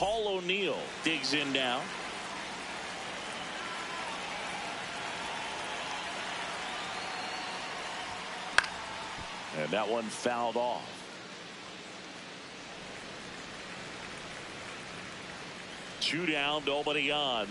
Paul O'Neill digs in now. And that one fouled off. Two down, nobody on.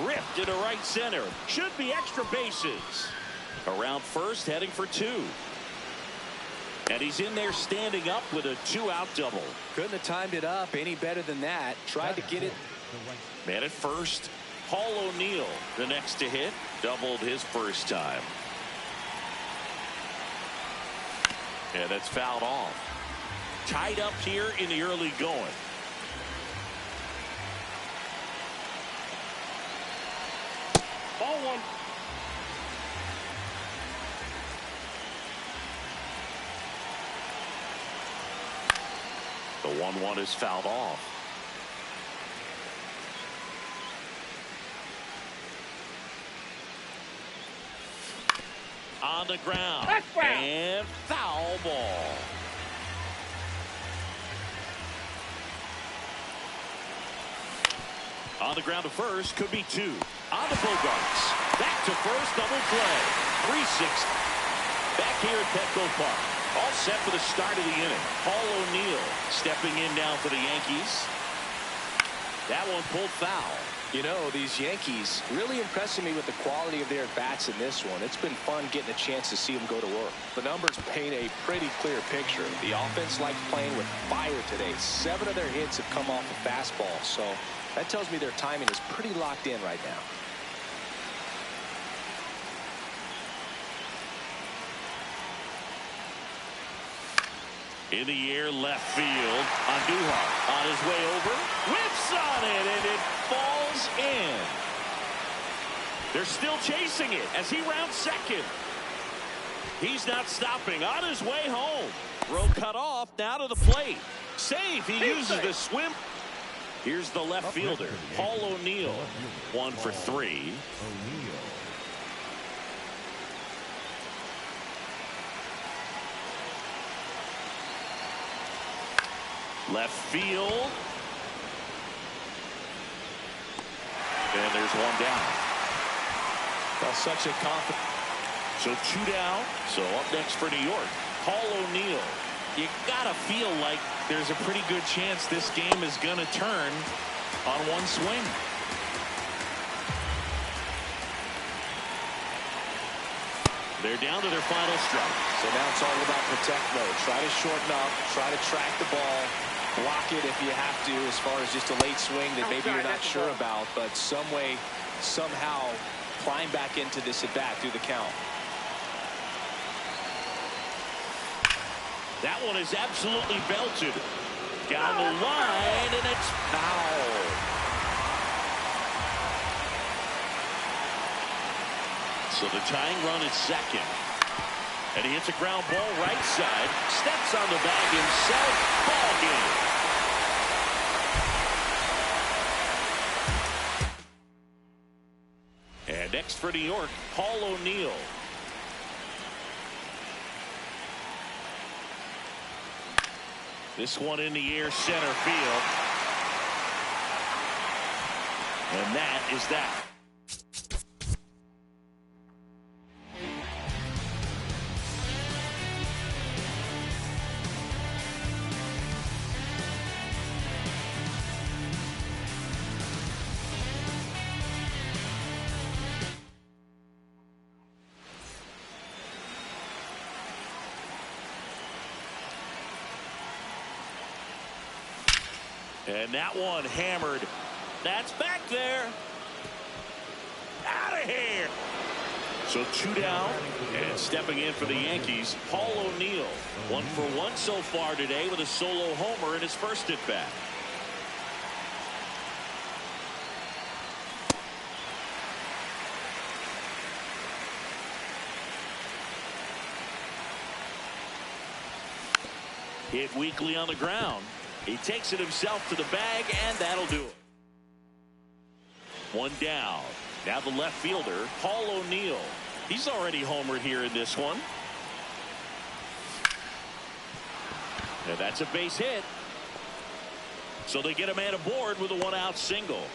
Ripped into right center. Should be extra bases. Around first, heading for two. And he's in there standing up with a two-out double. Couldn't have timed it up any better than that. Tried to get it. Man at first. Paul O'Neill, the next to hit. Doubled his first time. And that's fouled off. Tied up here in the early going. Ball one. The 1-1 is fouled off. On the ground. And foul ball. On the ground to first, could be two. On the Bogarts. Back to first, double play. 3-6. Back here at Petco Park. All set for the start of the inning. Paul O'Neill stepping in now for the Yankees. That one pulled foul. You know, these Yankees really impressing me with the quality of their bats in this one. It's been fun getting a chance to see them go to work. The numbers paint a pretty clear picture. The offense likes playing with fire today. 7 of their hits have come off a fastball, so that tells me their timing is pretty locked in right now. In the air, left field. Nhl Hut on his way over. Whips on it, and it falls in. They're still chasing it as he rounds second. He's not stopping. On his way home. Throw cut off. Now to the plate. Safe. He uses the swim. Here's the left fielder, Paul O'Neill. 1 for 3. Left field. And there's one down. Well, such a confident. So 2 down. So up next for New York, Paul O'Neill. You gotta feel like there's a pretty good chance this game is gonna turn on one swing. They're down to their final strike. So now it's all about protect mode. Try to shorten up, try to track the ball, block it if you have to, as far as just a late swing that maybe you're not sure about, but some way, somehow climb back into this at bat through the count. That one is absolutely belted down the line, and it's foul. So the tying run is second. And he hits a ground ball right side. Steps on the bag himself. Ball game. And next for New York, Paul O'Neill. This one in the air, center field. And that is that. And that one hammered. That's back there. Out of here. So 2 down. And stepping in for the Yankees, Paul O'Neill. 1 for 1 so far today with a solo homer in his first at bat. Hit weakly on the ground. He takes it himself to the bag, and that'll do it. 1 down. Now the left fielder, Paul O'Neill. He's already homered here in this one. And that's a base hit. So they get a man aboard with a one-out single.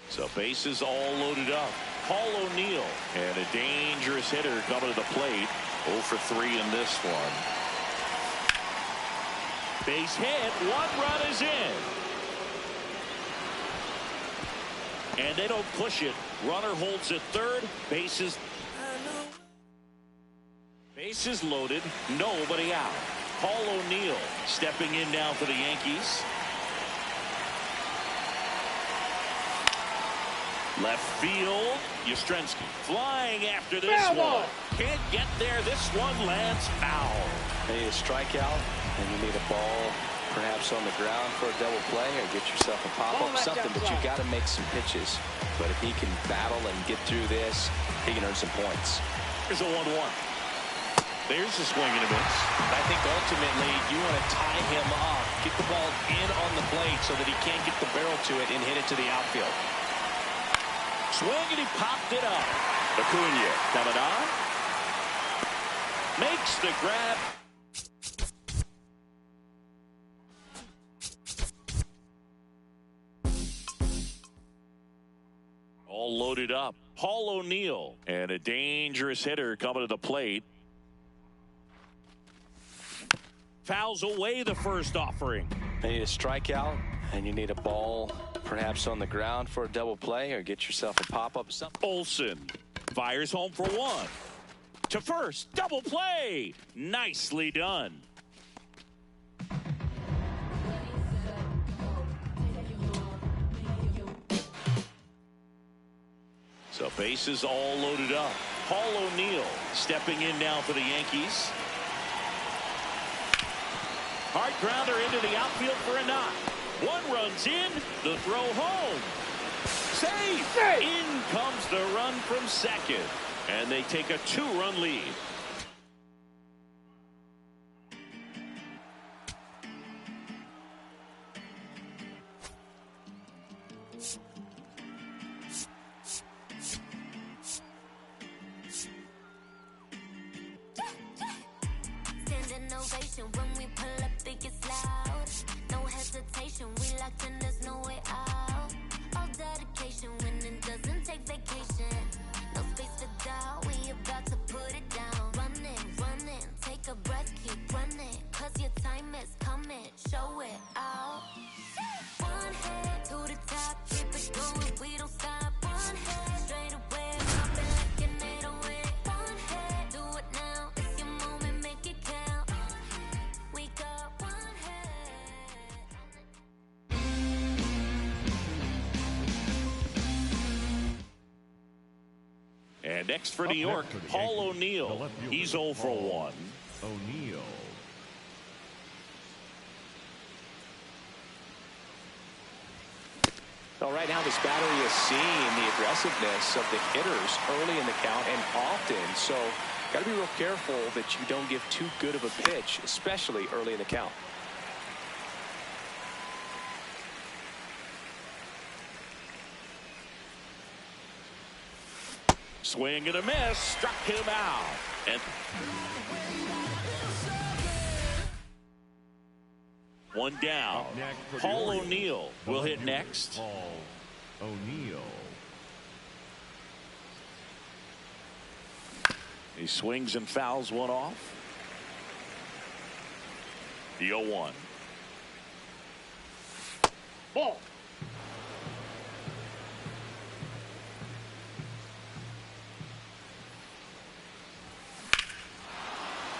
So bases all loaded up. Paul O'Neill and a dangerous hitter coming to the plate. 0 for 3 in this one. Base hit. 1 run is in. And they don't push it. Runner holds at third. Bases loaded. Nobody out. Paul O'Neill stepping in now for the Yankees. Left field, Yastrzemski flying after this one. Can't get there. This one lands foul. You need a strikeout, and you need a ball perhaps on the ground for a double play, or get yourself a pop-up, something, but you got to make some pitches. But if he can battle and get through this, he can earn some points. Here's a 1-1. There's a swing and a miss. I think ultimately you want to tie him up, get the ball in on the plate so that he can't get the barrel to it and hit it to the outfield. Swing and he popped it up. Acuna coming on. Makes the grab. All loaded up. Paul O'Neill and a dangerous hitter coming to the plate. Fouls away the first offering. You need a strikeout, and you need a ball perhaps on the ground for a double play, or get yourself a pop-up, something. Olsen fires home for 1. To first, double play. Nicely done. So bases all loaded up. Paul O'Neill stepping in now for the Yankees. Hard grounder into the outfield for a knock. 1 run's in, the throw home. Safe! In comes the run from second. And they take a 2-run lead. Stand ovation when we pull up, it gets loud. No hesitation, we locked in, there's no way out. All dedication when it doesn't take vacation. No space for doubt, we about to put it down. Running, take a breath, keep running. Cause your time is coming, show it out. One head to the top, keep it going, we don't stop. One head, straight away, popping like an 808. One head, do it now, it's your moment, make it count. We got one head. And next for New York, Paul O'Neill. He's 0 for 1. O'Neill. Well, right now this battery is seeing the aggressiveness of the hitters early in the count and often. So got to be real careful that you don't give too good of a pitch, especially early in the count. Swing and a miss, struck him out. And one down. Paul O'Neill will hit next. Paul O'Neill. He swings and fouls one off. The 0-1. Ball.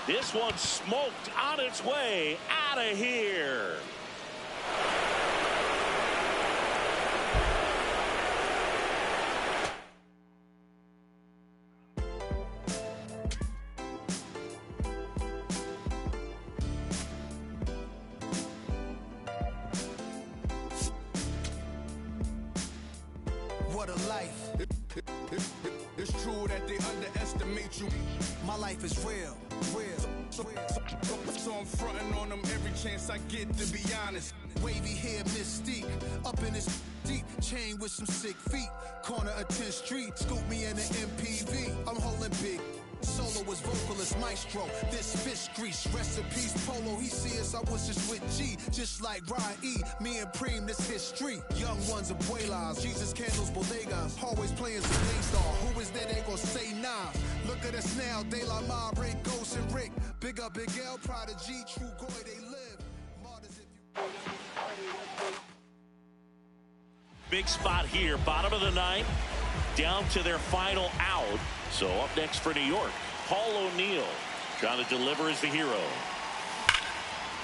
This one smoked on its way out of here. What a life. It's true that they underestimate you. My life is real. So I'm fronting on them every chance I get, to be honest. Wavy hair, mystique, up in this deep chain with some sick feet. Corner of 10th Street, scoop me in an MPV. I'm holding big. Soloist, vocalist, maestro. This fish grease, recipes, polo. He see us, I was just with G, just like Ryan E. Me and Preem, this history. Young ones, abuelas, Jesus candles, bodegas. Always playing some daystar. Who is there? They gon' say nah. Look at us now, De La Ma, Rick, Ghost and Rick. Big up, Big L, Prodigy, True Goy, they live. Martyrs if you... Big spot here, bottom of the ninth, down to their final out. So up next for New York, Paul O'Neill trying to deliver as the hero.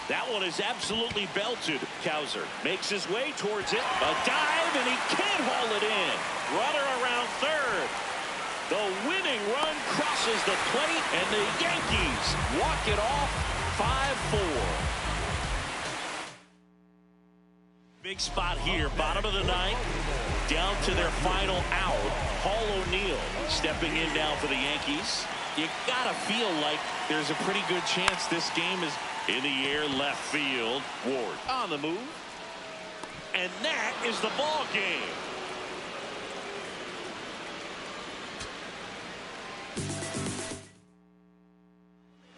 That one is absolutely belted. Cowser makes his way towards it. A dive, and he can't haul it in. Runner around third. The winning run crosses the plate, and the Yankees walk it off 5-4. Big spot here, bottom of the ninth, down to their final out. Paul O'Neill stepping in now for the Yankees. You gotta feel like there's a pretty good chance this game is in the air, left field. Ward on the move, and that is the ball game.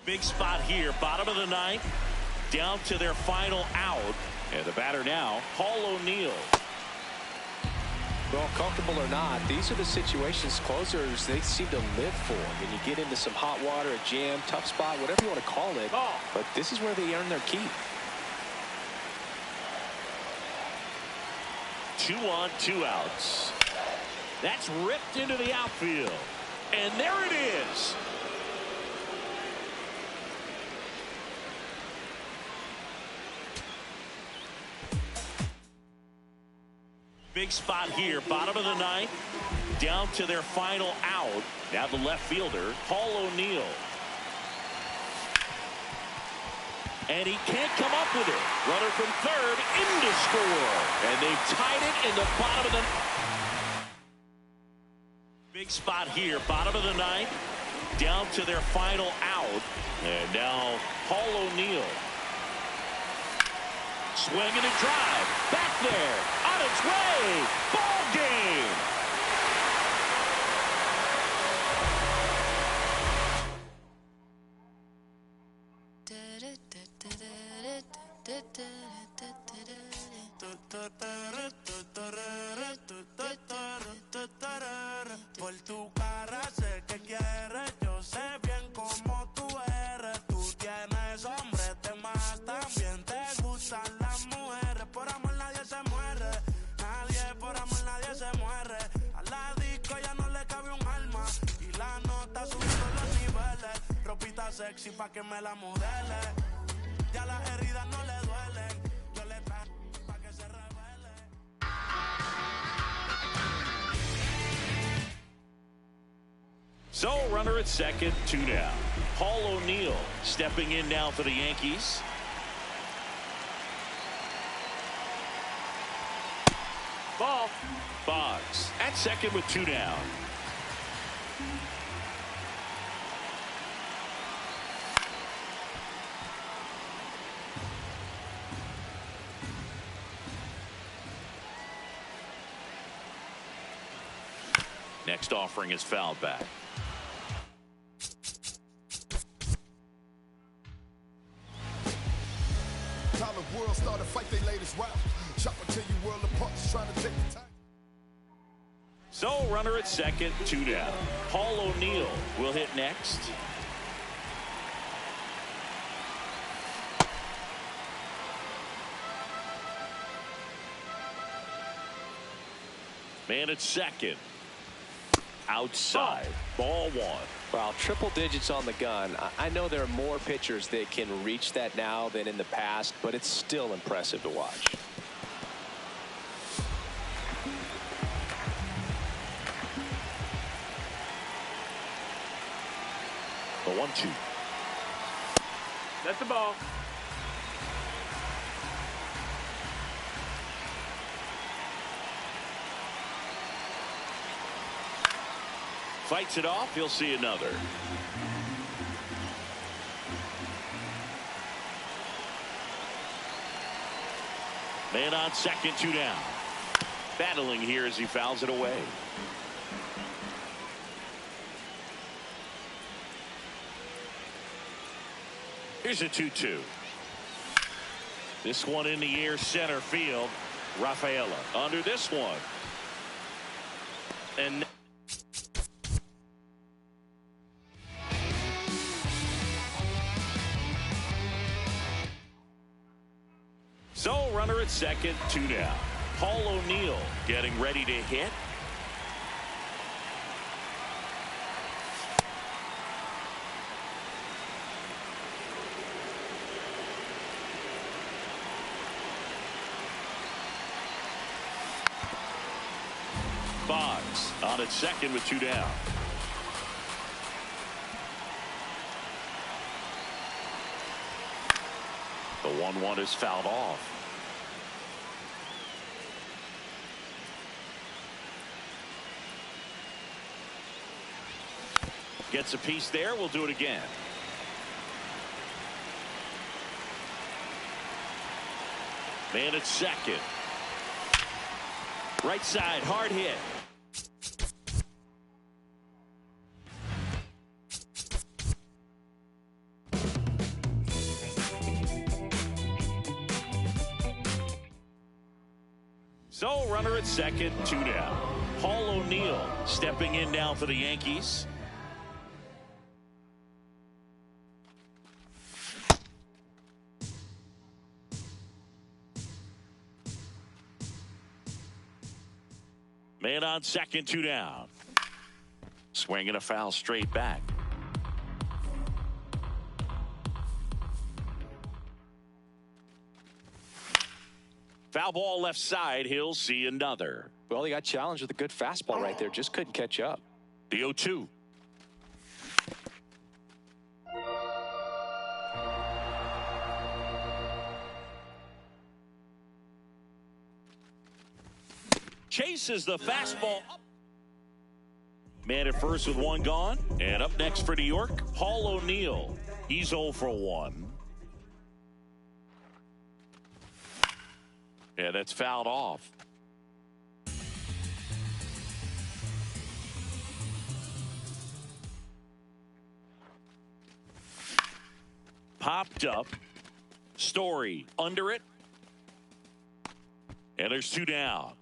Big spot here, bottom of the ninth, down to their final out. And the batter now, Paul O'Neill. Well, comfortable or not, these are the situations closers they seem to live for. When you get into some hot water, a jam, tough spot, whatever you want to call it. But this is where they earn their keep. 2 on, 2 outs. That's ripped into the outfield. And there it is. Big spot here, bottom of the ninth, down to their final out. Now the left fielder, Paul O'Neill. And he can't come up with it. Runner from third in to score. And they've tied it in the bottom of the... Big spot here, bottom of the ninth, down to their final out. And now Paul O'Neill. Swing and a drive. Back there. On its way. Ball game. Por tu cara sé que quieres, yo sé bien cómo tú eres. Tú tienes hombres de más, también te gustan las mujeres. Por amor nadie se muere, nadie por amor nadie se muere. A la disco ya no le cabe un alma y la nota subiendo los niveles. Ropita sexy pa' que me la modele. Ya las heridas no le duelen, yo le traje pa' que se revele. So, runner at second, 2 down. Paul O'Neill stepping in now for the Yankees. Ball. Boggs at second with 2 down. Next offering is fouled back. World start to fight their latest route. Chop until you world apart, just trying to take the time. So, runner at second, 2 down. Paul O'Neill will hit next. Man at second. outside. Ball one. Well, triple digits on the gun. I know there are more pitchers that can reach that now than in the past, but it's still impressive to watch. The 1-2. That's the ball. Fights it off. He'll see another. Man on second, 2 down. Battling here as he fouls it away. Here's a 2-2. This one in the air, center field. Rafaela under this one. And so runner at second, 2 down. Paul O'Neill getting ready to hit. Boggs on at second with 2 down. The 1-1 is fouled off. Gets a piece there. We'll do it again. Man at second. Right side, hard hit. So runner at second, 2 down. Paul O'Neill stepping in now for the Yankees. Man on second, 2 down. Swinging a foul straight back. Foul ball left side. He'll see another. Well, he got challenged with a good fastball right there. Just couldn't catch up. The 0-2. Chases the fastball up. Man at first with 1 gone. And up next for New York, Paul O'Neill. He's 0 for 1. Yeah, that's fouled off. Popped up. Story under it. And there's 2 down.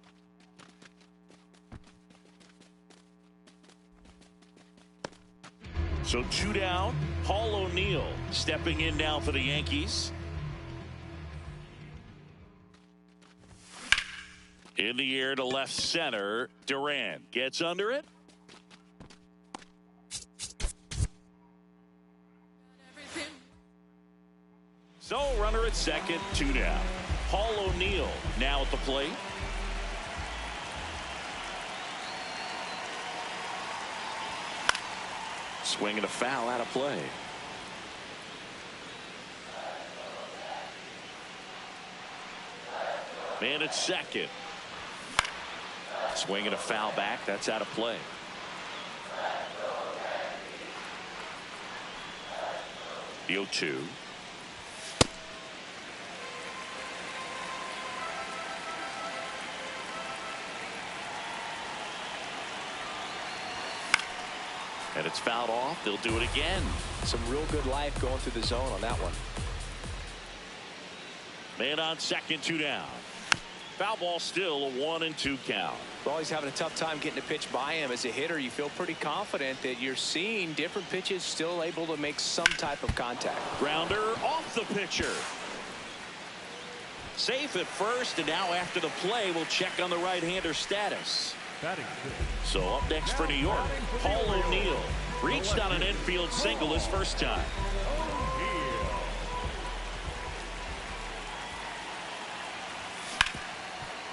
So 2 down. Paul O'Neill stepping in now for the Yankees. In the air to left center. Durant gets under it. So runner at second, 2 down. Paul O'Neill now at the plate. Swinging a foul out of play. Man at second. Swinging a foul back. That's out of play. The 0-2. And it's fouled off. They'll do it again. Some real good life going through the zone on that one. Man on second, 2 down. Foul ball still a 1-2 count. Well, he's having a tough time getting a pitch by him. As a hitter, you feel pretty confident that you're seeing different pitches still able to make some type of contact. Grounder off the pitcher. Safe at first, and now after the play, we'll check on the right-hander status. Batting fifth. So up next for New York, Paul O'Neill reached on an infield single his first time.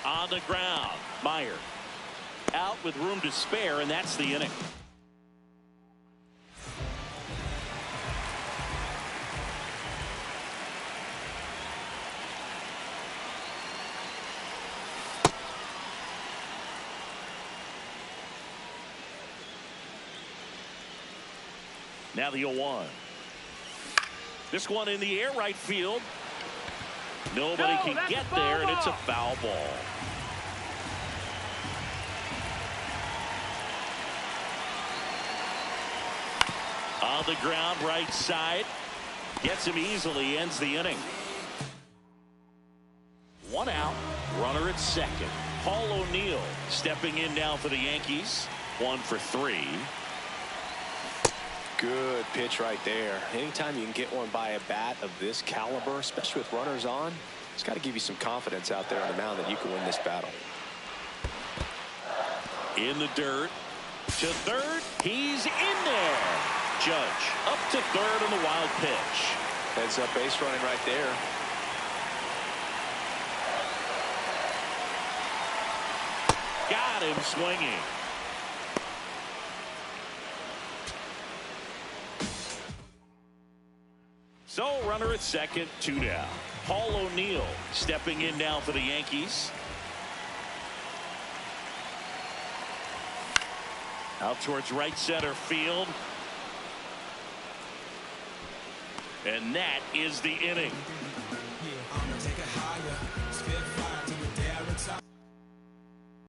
On the ground, Meyer out with room to spare, and that's the inning. Now the 0-1. This one in the air, right field. Nobody can get there, and it's a foul ball. On the ground, right side. Gets him easily, ends the inning. 1 out, runner at second. Paul O'Neill stepping in now for the Yankees. 1 for 3. Good pitch right there. Anytime you can get one by a bat of this caliber, especially with runners on, it's got to give you some confidence out there on the mound that you can win this battle. In the dirt. To third. He's in there. Judge up to third on the wild pitch. Heads up base running right there. Got him swinging. So runner at second, 2 down. Paul O'Neill stepping in now for the Yankees. Out towards right center field. And that is the inning.